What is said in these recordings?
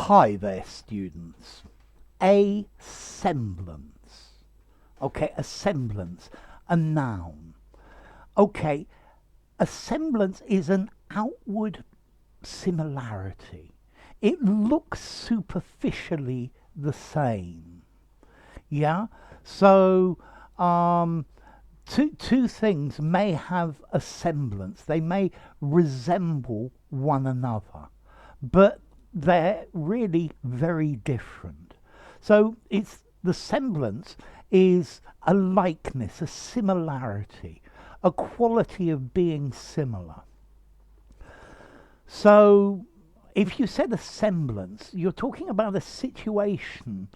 Hi there, students. A semblance. Okay, a semblance, a noun. Okay, a semblance is an outward similarity. It looks superficially the same. Yeah? So, two things may have a semblance. They may resemble one another, but they're really very different. So the semblance is a likeness, a similarity, a quality of being similar. So if you said a semblance, you're talking about a situation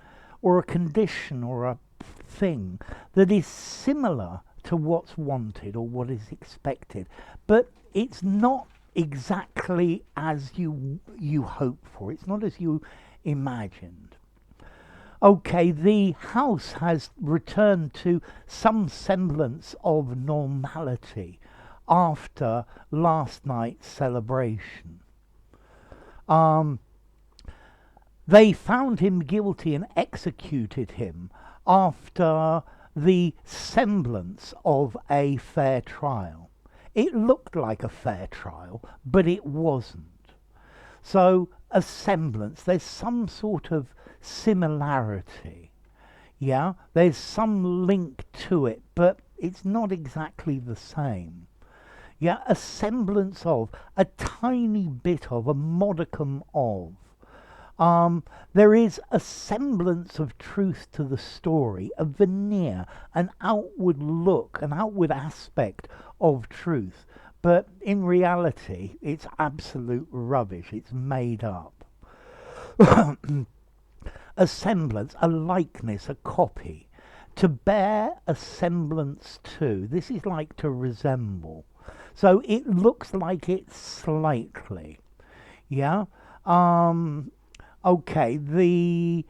or a condition or a thing that is similar to what's wanted or what is expected, but it's not exactly as you hope for. It's not as you imagined. Okay, the house has returned to some semblance of normality after last night's celebration. They found him guilty and executed him after the semblance of a fair trial. It looked like a fair trial, but it wasn't. So, a semblance, there's some sort of similarity. Yeah, there's some link to it, but it's not exactly the same. Yeah, a semblance of, a tiny bit of, a modicum of. There is a semblance of truth to the story, a veneer, an outward look, an outward aspect of truth. But in reality, it's absolute rubbish. It's made up. A semblance, a likeness, a copy. To bear a semblance to. This is like to resemble. So it looks like it slightly. Yeah? Okay, the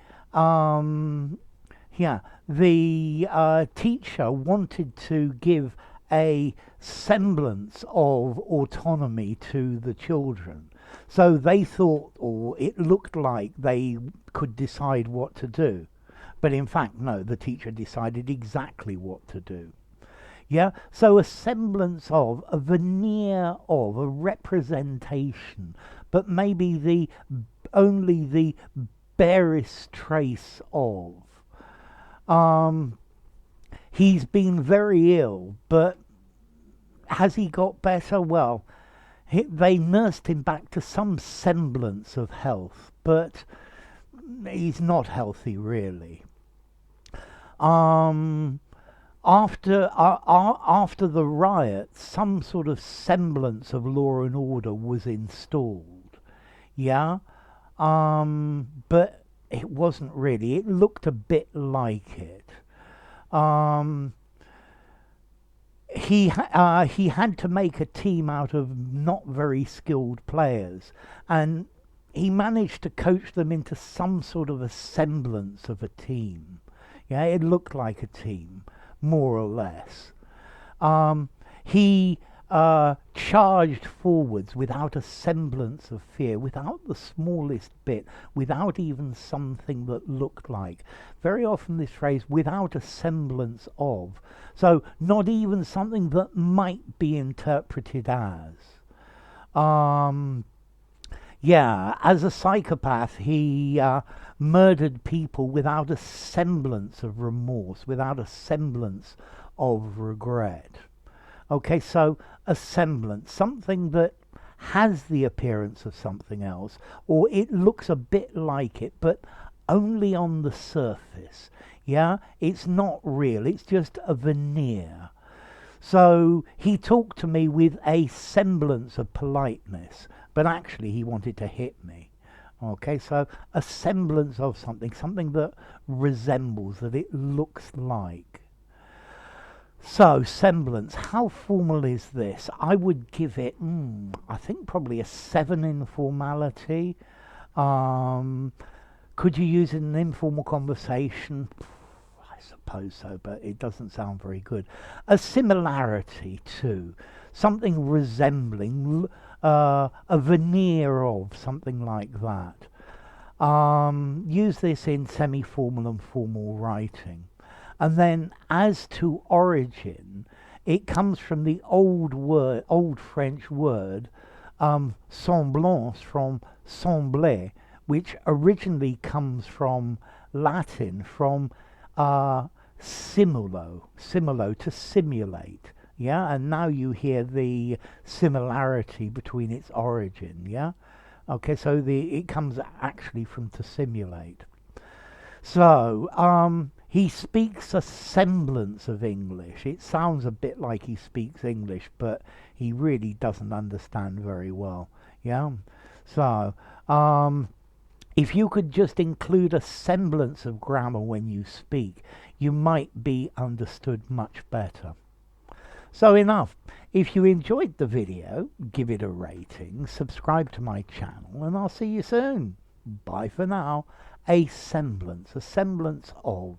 teacher wanted to give a semblance of autonomy to the children. So they thought, or it looked like they could decide what to do. But in fact, no, the teacher decided exactly what to do. Yeah, so a semblance of, a veneer of, a representation, but maybe only the barest trace of. He's been very ill, but has he got better? Well, they nursed him back to some semblance of health, but he's not healthy really. After the riot, some sort of semblance of law and order was installed. Yeah, but it wasn't really. It looked a bit like it. He had to make a team out of not very skilled players, and he managed to coach them into some sort of a semblance of a team. Yeah, it looked like a team, more or less. He charged forwards without a semblance of fear, without the smallest bit, without even something that looked like. Very often this phrase, without a semblance of. So not even something that might be interpreted as. Yeah, as a psychopath, he murdered people without a semblance of remorse, without a semblance of regret. Okay, so a semblance, something that has the appearance of something else, or it looks a bit like it, but only on the surface. Yeah, it's not real, it's just a veneer. So he talked to me with a semblance of politeness, but actually he wanted to hit me. Okay, so a semblance of something, something that resembles, that it looks like. So, semblance, how formal is this? I would give it, I think probably a 7 in formality. Could you use it in an informal conversation? I suppose so, but it doesn't sound very good. A similarity to, something resembling, a veneer of, something like that. Use this in semi-formal and formal writing. And then as to origin, it comes from the old French word, semblance, from sembler, which originally comes from Latin, from simulo, to simulate. Yeah, and now you hear the similarity between its origin. Yeah, okay, so it comes actually from to simulate. So, he speaks a semblance of English. It sounds a bit like he speaks English, but he really doesn't understand very well. Yeah. So, if you could just include a semblance of grammar when you speak, you might be understood much better. So enough. If you enjoyed the video, give it a rating, subscribe to my channel, and I'll see you soon. Bye for now. A semblance of.